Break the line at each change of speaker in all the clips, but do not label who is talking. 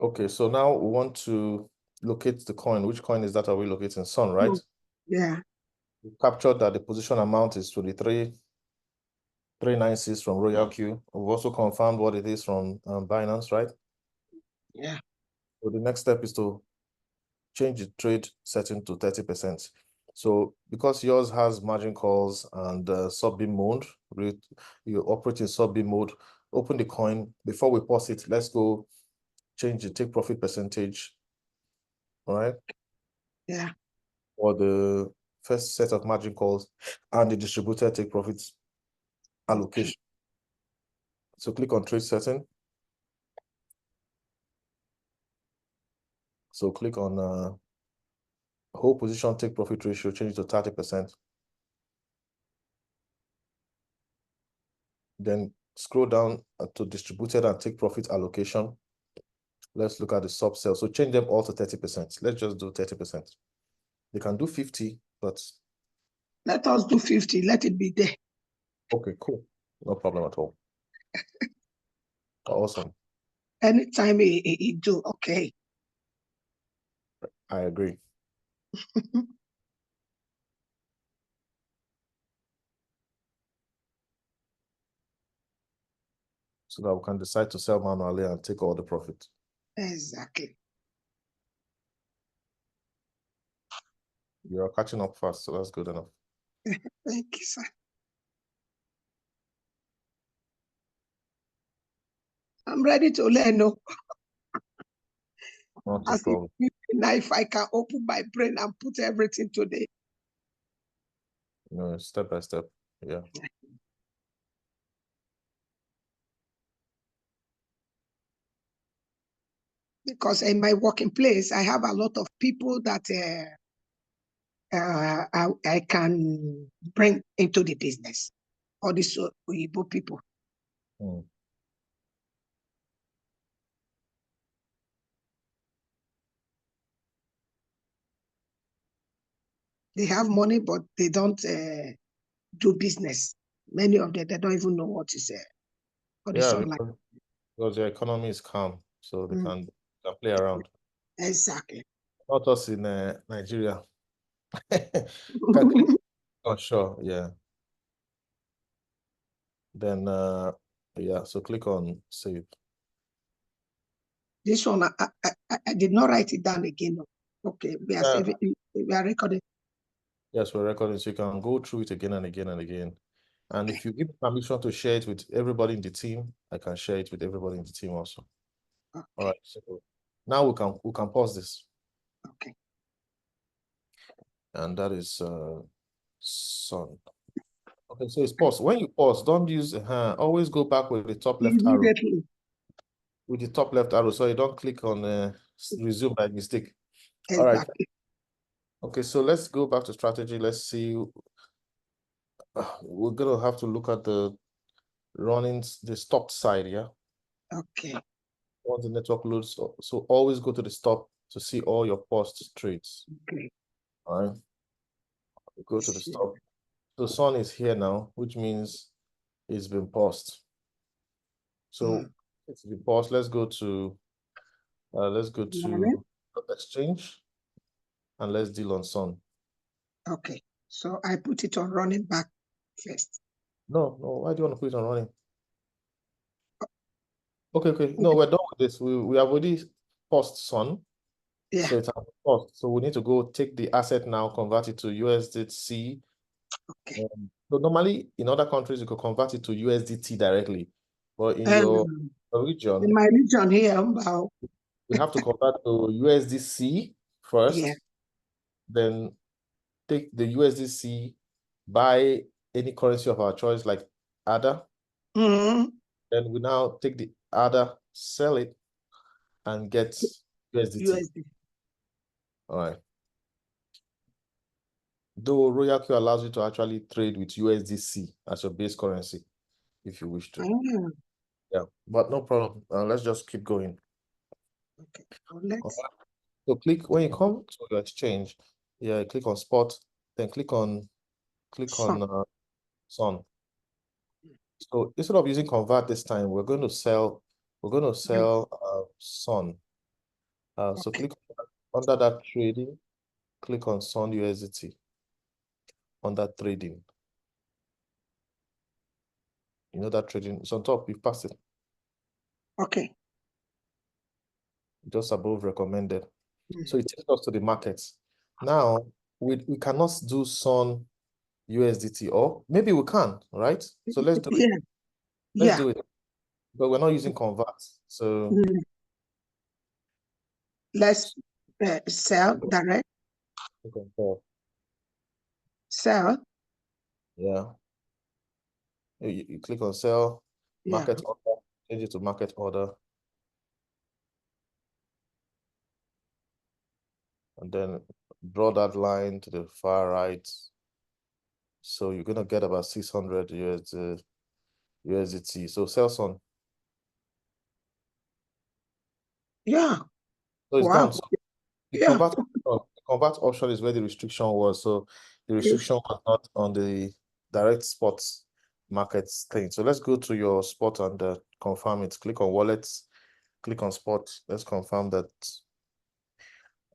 Okay, so now we want to locate the coin. Which coin is that? Are we locating? Sun, right?
Yeah.
We captured that the position amount is 23,396 from RoyalQ. We've also confirmed what it is from Binance, right?
Yeah.
So the next step is to change the trade setting to 30%. So because yours has margin calls and sub-beam mode, you operate in sub-beam mode, open the coin. Before we pause it, let's go change the take profit percentage, all right?
Yeah.
For the first set of margin calls and the distributed take profits allocation.
Okay.
So click on trade setting. So click on whole position take profit ratio, change it to 30%. Then scroll down to distributed and take profit allocation. Let's look at the sub sell. So change them all to 30%. Let's just do 30%. They can do 50, but
let us do 50. Let it be there.
Okay, cool. No problem at all. Awesome.
Anytime he do, okay.
I agree. So that we can decide to sell manually and take all the profit.
Exactly.
You are catching up fast, so that's good enough.
Thank you, sir. I'm ready to learn. No.
Not a
As
problem.
if I can open my brain and put everything today.
No, step by step. Yeah.
Because in my working place, I have a lot of people that I can bring into the business. All these Igbo people.
Mm.
They have money, but they don't do business. Many of them, they don't even know what is what is
Yeah,
online.
because the economy is calm, so they can play around.
Exactly.
Not us in Nigeria. Can click. Oh, sure. Yeah. Then, yeah, so click on save.
This one, I did not write it down again. Okay, we are saving, we are recording.
Yes, we're recording, so you can go through it again and again and again. And if you give permission to share it with everybody in the team, I can share it with everybody in the team also.
Okay.
All right. So now we can pause this.
Okay.
And that is Sun. Okay, so it's pause. When you pause, don't use always go back with the top left arrow.
Immediately.
With the top left arrow, so you don't click on resume by mistake.
Exactly.
All right. Okay, so let's go back to strategy. Let's see. We're gonna have to look at the the stopped side, yeah.
Okay.
Once the network loads, so always go to the stop to see all your paused trades.
Okay.
All right. Go to the stop. The Sun is here now, which means it's been paused. So it's been paused. Let's go to exchange and let's deal on Sun.
Okay. So I put it on running back first.
No, why do you want to put it on running? Okay. No, we're done with this. We have already paused Sun.
Yeah.
So it's paused. So we need to go take the asset now, convert it to USDC.
Okay.
So normally in other countries you could convert it to USDT directly, but in your region,
in my region here,
we have to convert to USDC first.
Yeah.
Then take the USDC, buy any currency of our choice like ADA. Then we now take the ADA, sell it, and get USDT. All right. Though RoyalQ allows you to actually trade with USDC as your base currency, if you wish to. Yeah, but no problem. Let's just keep going.
Okay. Let's.
So click when you come to your exchange. Yeah, click on spot, then click on Sun. So instead of using convert this time, we're going to sell Sun. So
Okay.
click under that trading, click on Sun USDT under trading. You know that trading is on top, you pass it.
Okay.
Just above recommended.
Mm.
So it takes us to the markets. Now, we cannot do Sun USDT, or maybe we can, right? So let's do it.
Yeah.
Let's
Yeah.
do it. But we're not using convert. So
Mm. Let's sell direct.
click on sell.
Sell.
Yeah. You click on sell,
Yeah.
market order, change it to market order. And then draw that line to the far right. So you're gonna get about 600 USDT. So sell Sun.
Yeah.
So it's
Wow.
gone. So the
Yeah.
convert option is where the restriction was. So the
Yes.
restriction was not on the direct spot markets thing. So let's go to your spot and confirm it. Click on wallets, click on spot. Let's confirm that.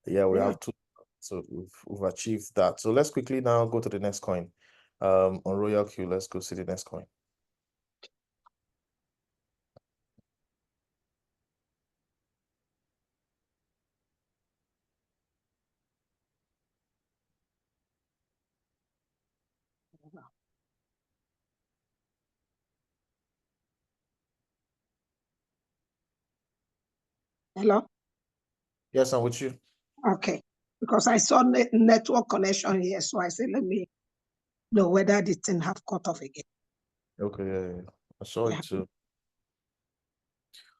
Yeah, we
Yeah.
have two. So we've achieved that. So let's quickly now go to the next coin. On RoyalQ, let's go see the next coin.
Hello.
Yes, I'm with you.
Okay. Because I saw network connection here, so I said, let me know whether the thing have cut off again.
Okay, yeah. I saw
Yeah.
it too.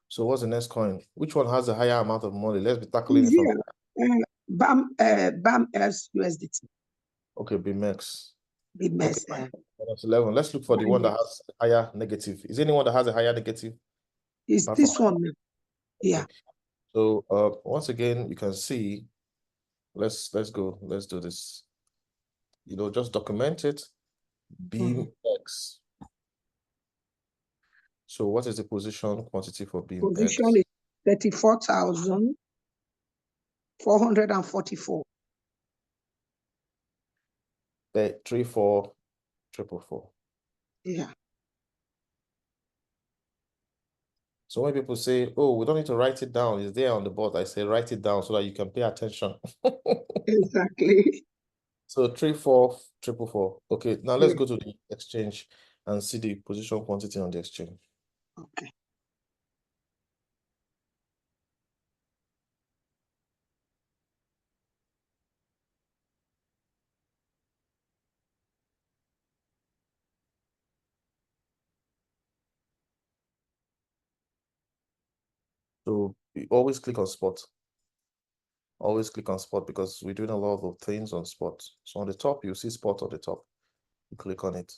So what's the next coin? Which one has a higher amount of money? Let's be tackling it from
BAMX USDT.
okay, BEAMX. Okay,
BMS.
that's 11. Let's look for the one that has a higher negative. Is anyone that has a higher negative?
Is
Apart
this
from
one? Yeah.
okay. So once again, you can see, let's go. Let's do this. You know, just document it. BEAMX. So what is the position quantity for
Position
BEAMX?
is 34,444.
34444.
Yeah.
So when people say, oh, we don't need to write it down, it's there on the board. I say, write it down so that you can pay attention.
Exactly.
So 34444. Okay, now let's
Yeah.
go to the exchange and see the position quantity on the exchange.
Okay.
So you always click on spot. Always click on spot because we're doing a lot of things on spot. So on the top, you see spot on the top. You click on it.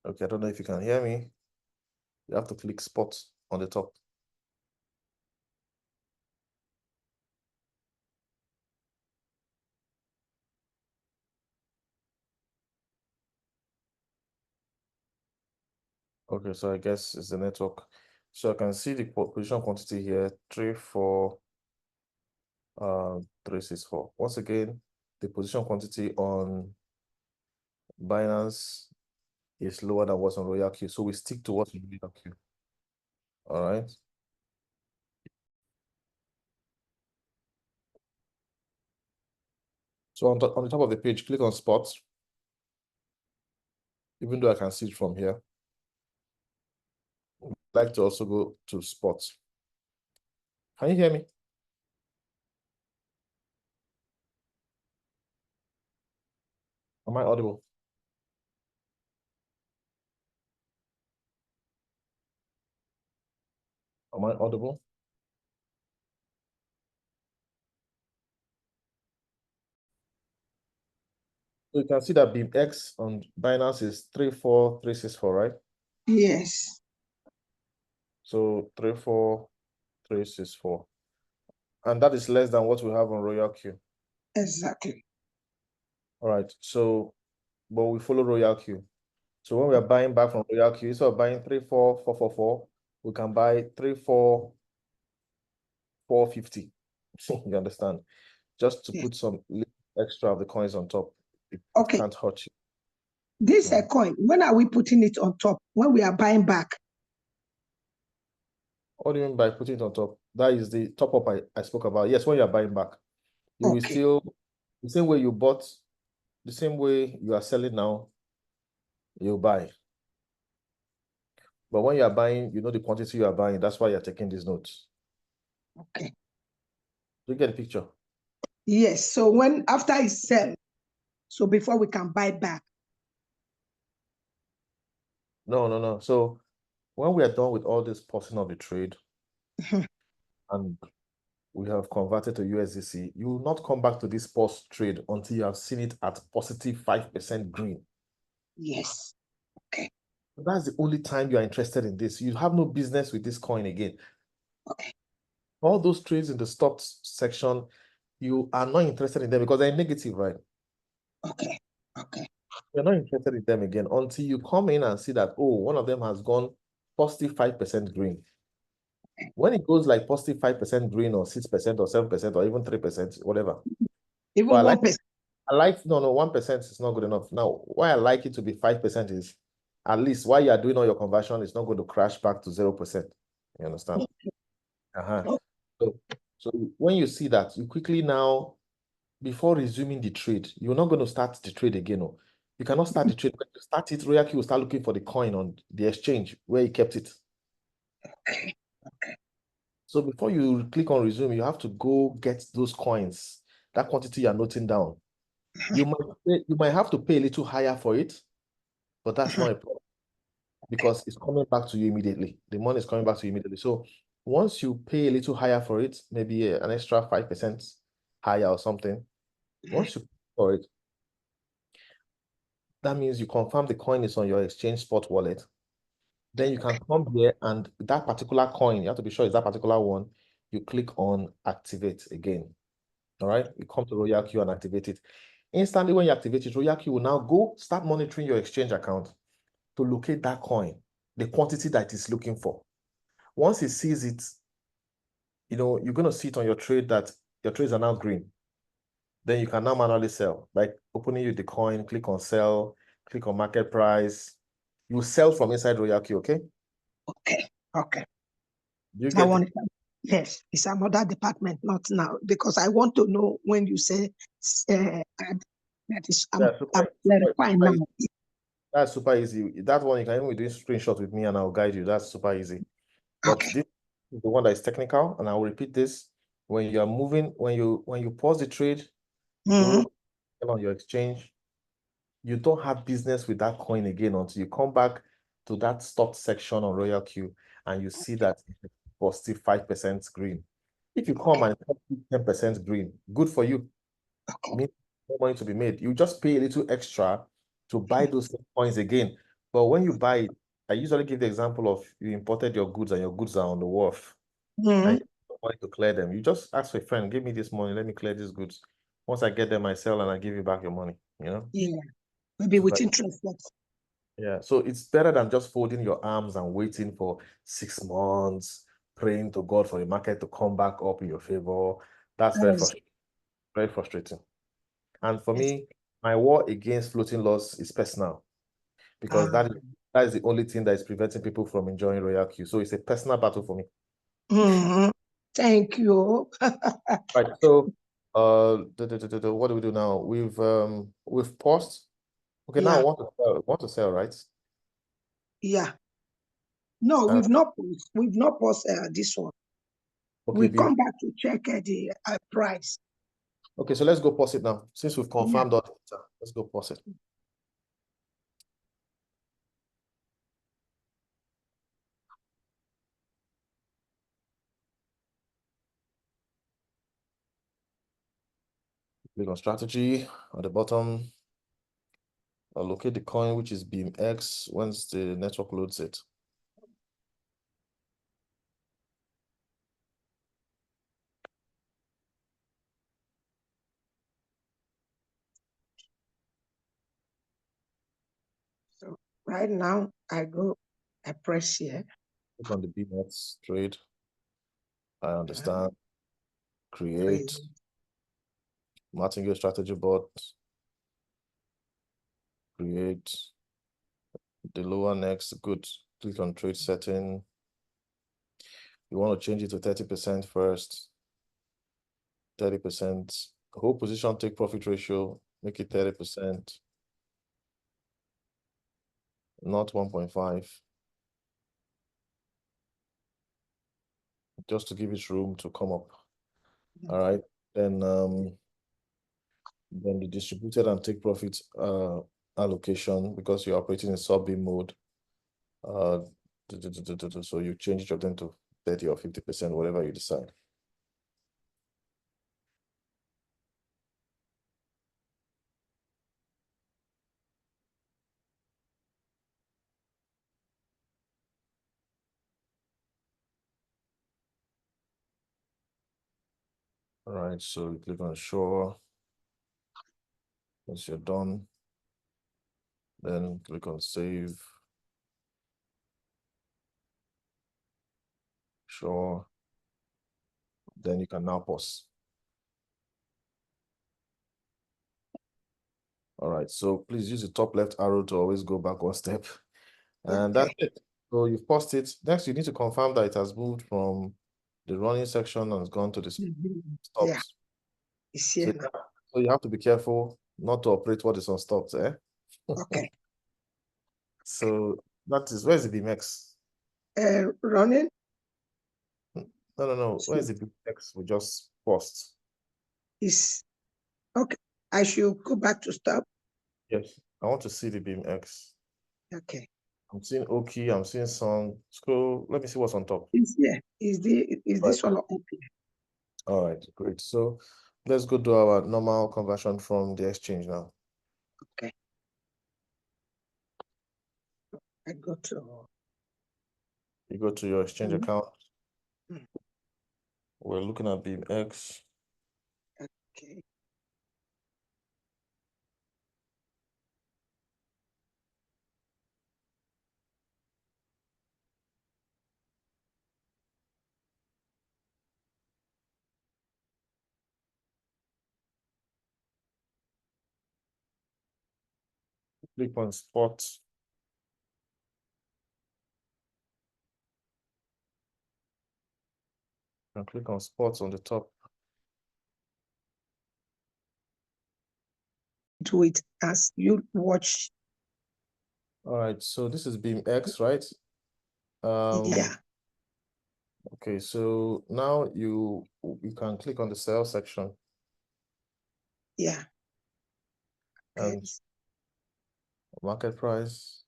Okay, I don't know if you can hear me. You have to click spot on the top. Okay, so I guess it's the network. So I can see the position quantity here, 36364. Once again, the position quantity on Binance is lower than what's on RoyalQ. So we stick to what's on RoyalQ. All right. So on the top of the page, click on spot. Even though I can see it from here. I'd like to also go to spot. Can you hear me? Am I audible? Am I audible? So you can see that BEAMX on Binance is 34364, right?
Yes.
So 34364. And that is less than what we have on RoyalQ.
Exactly.
All right. So, but we follow RoyalQ. So when we are buying back from RoyalQ, instead of buying 34444, we can buy 3, 4, 450. You understand? Just to
Yes.
put some extra of the coins on top. It
Okay.
can't hurt you.
This coin, when are we putting it on top? When we are buying back?
What do you mean by putting it on top? That is the top up I spoke about. Yes, when you're buying back, you will still, the same way you bought, the same way you are selling now, you buy. But when you are buying, you know the quantity you are buying. That's why you're taking these notes.
Okay.
You get the picture?
Yes. So when after it sell, so before we can buy back.
No. So when we are done with all this portion of the trade, and we have converted to USDC, you will not come back to this post trade until you have seen it at positive 5% green.
Yes. Okay.
That's the only time you are interested in this. You have no business with this coin again.
Okay.
All those trades in the stocks section, you are not interested in them because they're negative, right?
Okay. Okay.
You're not interested in them again until you come in and see that, oh, one of them has gone positive 5% green. When it goes like positive 5% green or 6% or 7% or even 3%, whatever.
Even
But
1%.
no, 1% is not good enough. Now, why I like it to be 5% is at least while you are doing all your conversion, it's not going to crash back to 0%. You understand? So when you see that, you quickly now, before resuming the trade, you're not going to start the trade again. No. You cannot start the trade. When you start it, RoyalQ will start looking for the coin on the exchange where he kept it.
Okay.
So before you click on resume, you have to go get those coins, that quantity you're noting down. You might have to pay a little higher for it, but that's not a problem because it's coming back to you immediately. The money is coming back to you immediately. So once you pay a little higher for it, maybe an extra 5% higher or something, once you pay for it, that means you confirm the coin is on your exchange spot wallet. Then you can come here and that particular coin, you have to be sure it's that particular one, you click on activate again. All right, you come to RoyalQ and activate it. Instantly when you activate it, RoyalQ will now go start monitoring your exchange account to locate that coin, the quantity that it's looking for. Once it sees it, you're going to see it on your trade that your trades are now green. Then you can now manually sell by opening you the coin, click on sell, click on market price. You sell from inside RoyalQ, okay?
Okay.
You
I
get
want it. Yes, it's another department, not now, because I want to know when you say that is I'm clarifying now.
That's super easy. That one you can even do screenshot with me and I'll guide you. That's super easy. But
Okay.
this is the one that is technical, and I'll repeat this. When you are moving, when you pause the trade, go on your exchange, you don't have business with that coin again until you come back to that stock section on RoyalQ and you see that positive 5% green. If you come and 10% green, good for you. Means more money to be made. You just pay a little extra to buy those coins again. But when you buy it, I usually give the example of you imported your goods and your goods are on the wharf and you want to clear them. You just ask a friend, give me this money, let me clear these goods. Once I get them, I sell and I give you back your money,
Yeah, maybe with interest.
Yeah, so it's better than just folding your arms and waiting for 6 months, praying to God for the market to come back up in your favor. That's very frustrating. Very frustrating. And for me, my war against floating loss is personal because that is the only thing that is preventing people from enjoying RoyalQ. So it's a personal battle for me.
Thank you.
Right. So what do we do now? We've paused. Okay, now I want to sell, right?
Yeah. No, we've not paused this one.
Okay,
We come back to check the price.
Okay, so let's go pause it now. Since we've confirmed all data, let's go pause it. Click on strategy at the bottom. I'll locate the coin, which is BEAMX, once the network loads it.
So right now I press here.
Click on the BEAMX trade. I understand. Create. Martingale strategy board. Create. The lower next. Good. Click on trade setting. You want to change it to 30% first. 30%. Whole position take profit ratio. Make it 30%. Not 1.5. Just to give it room to come up. All right. Then the distributed and take profit allocation, because you're operating in sub-B mode. So you change each of them to 30 or 50%, whatever you decide. All right, so you click on show. Once you're done, then click on save. Sure. Then you can now pause. All right, so please use the top left arrow to always go back one step. And that's it. So you've paused it. Next, you need to confirm that it has moved from the running section and has gone to the stopped.
Yeah, it's here now.
So you have to be careful not to operate what is unstopped, eh?
Okay.
So that is, where's the BEAMX?
Running?
No. Where's the BEAMX? We just paused.
Is okay. I should go back to stop.
Yes, I want to see the BEAMX.
Okay.
I'm seeing Oki, I'm seeing Sun. Scroll, let me see what's on top.
Is here. Is this one up here?
All right, great. So let's go do our normal conversion from the exchange now.
Okay. I go to.
You go to your exchange account.
Mm.
We're looking at BEAMX.
Okay.
Click on spot. And click on spots on the top.
Do it as you watch.
All right, so this is BEAMX, right?
Yeah.
Okay, so now you can click on the sell section.
Yeah.
And market price.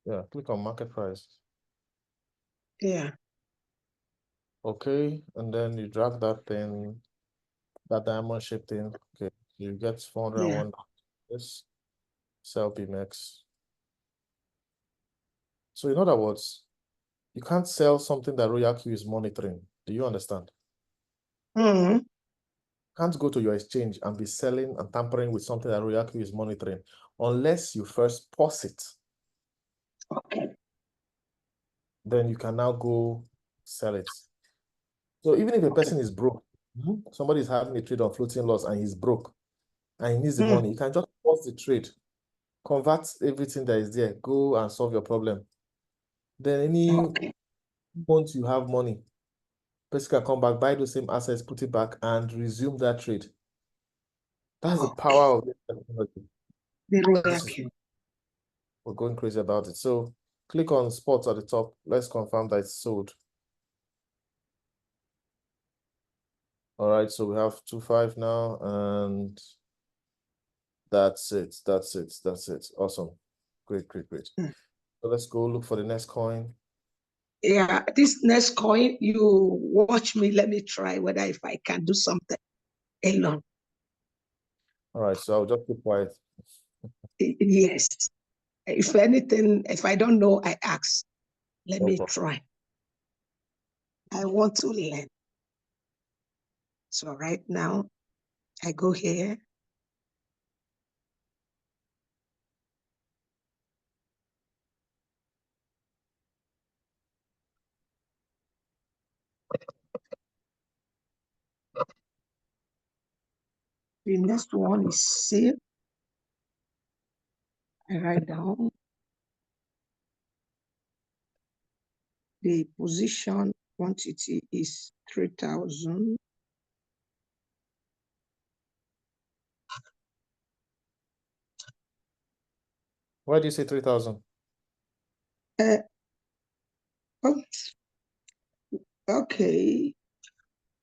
Yeah, click on market price.
Yeah.
Okay, and then you drag that thing, that diamond shaped thing. Okay, you get 401. This sell BEAMX. So in other words, you can't sell something that RoyalQ is monitoring. Do you understand?
Mm-hmm.
Can't go to your exchange and be selling and tampering with something that RoyalQ is monitoring unless you first pause it.
Okay.
Then you can now go sell it. So even if a person is broke, somebody is having a trade on floating loss and he's broke and he needs the money, you can just pause the trade, convert everything that is there, go and solve your problem. Then any month you have money, person can come back, buy those same assets, put it back, and resume that trade. That's the power of this technology.
The RoyalQ.
We're going crazy about it. So click on spots at the top. Let's confirm that it's sold. All right, so we have 2.5 now, and that's it. Awesome. Great. So let's go look for the next coin.
Yeah, this next coin, you watch me. Let me try whether if I can do something alone.
All right, so I'll just keep quiet.
Yes. If anything, if I don't know, I ask. Let me try. I want to learn. So right now, I go here. The next one is sale. I write down the position quantity is 3,000.
Why do you say 3,000?
Oh, okay.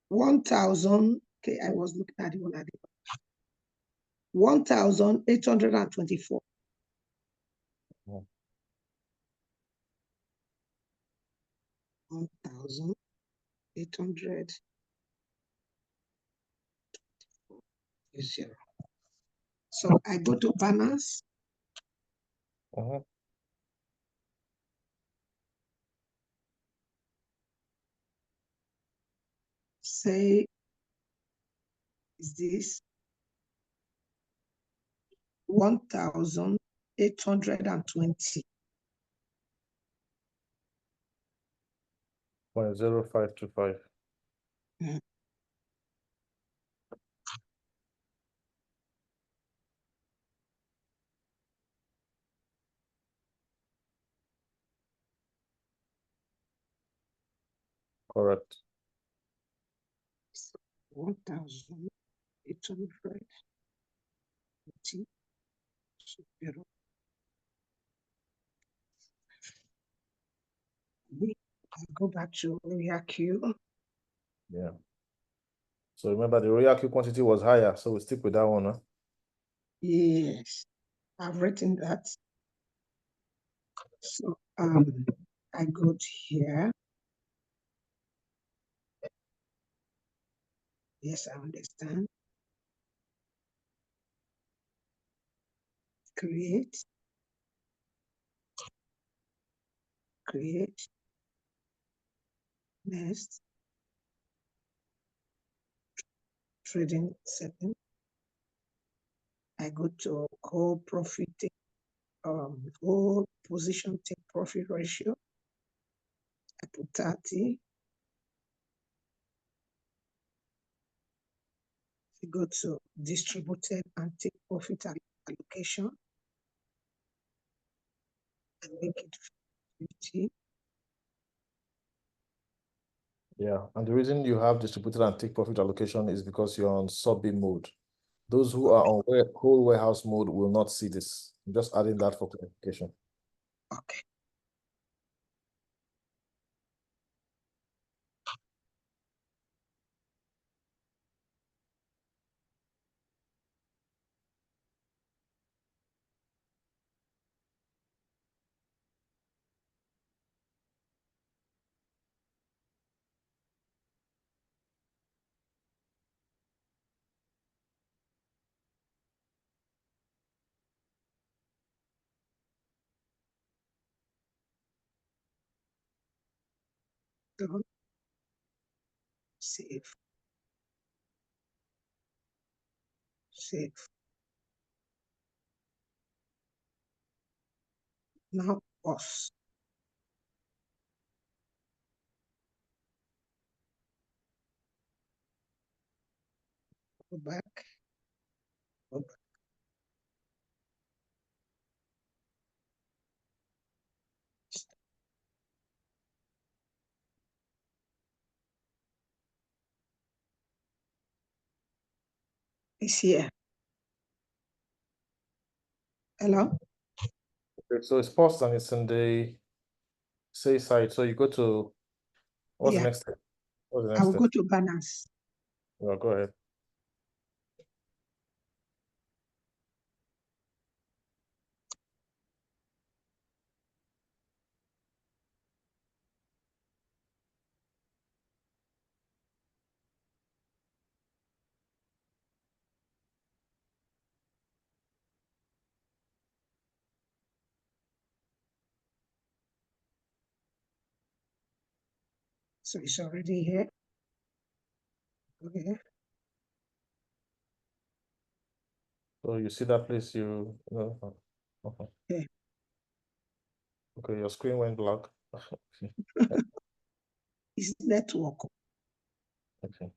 1,000. Okay, I was looking at the one at the 1,824. 1,800. Zero. So I go to balance. Say, is this 1,820?
0.0525. Correct.
1,820. I go back to RoyalQ.
Yeah. So remember the RoyalQ quantity was higher, so we stick with that one, huh?
Yes, I've written that. So I go to here. Yes, I understand. Create. Next. Trading setting. I go to core profit, core position take profit ratio. I put 30. I go to distributed and take profit allocation and make it 50.
Yeah, and the reason you have distributed and take profit allocation is because you're on sub-B mode. Those who are on whole warehouse mode will not see this. I'm just adding that for clarification.
Okay. Done. Save. Save. Now pause. Go back. Go back. It's here. Hello?
Okay, so it's paused and it's in the say side. So you go to what's the next step? What's the
I
next
will
step?
go to balance.
Yeah, go ahead.
So it's already here. Okay.
So you see that place
Yeah.
Okay, your screen went black.
It's network.
Okay.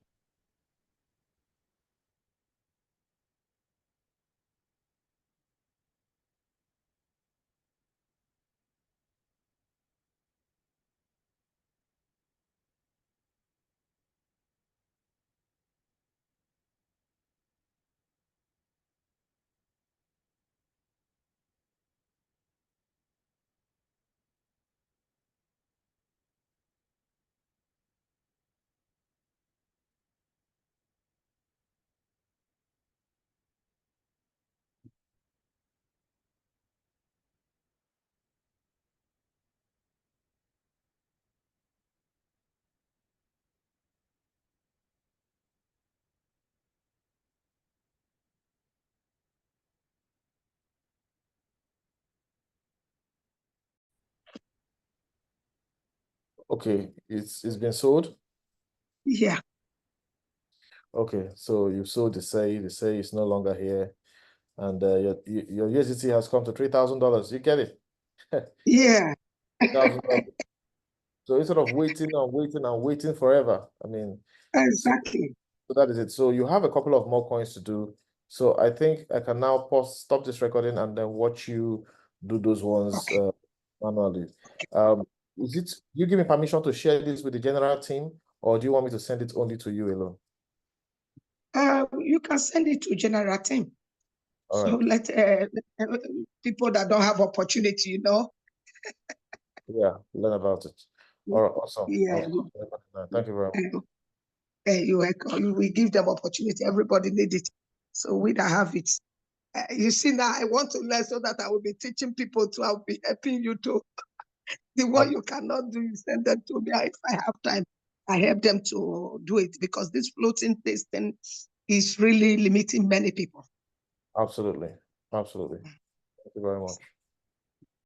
Okay, it's been sold?
Yeah.
Okay, so you've sold the say is no longer here, and your USDT has come to $3,000. You get it?
Yeah.
$3,000. So instead of waiting and waiting and waiting forever, I mean,
Exactly.
so that is it. So you have a couple of more coins to do. So I think I can now stop this recording and then watch you do those ones manually. You give me permission to share this with the general team, or do you want me to send it only to you alone?
You can send it to general team.
All
so
right.
let people that don't have opportunity,
Yeah, learn about it. All right, awesome.
Yeah.
Thank you very much.
We give them opportunity. Everybody needs it. So we that have it. You see now, I want to learn so that I will be teaching people to. I'll be helping you to. The one you cannot do, you send them to me. If I have time, I help them to do it, because this floating testing is really limiting many people.
Absolutely. Absolutely. Thank you very much.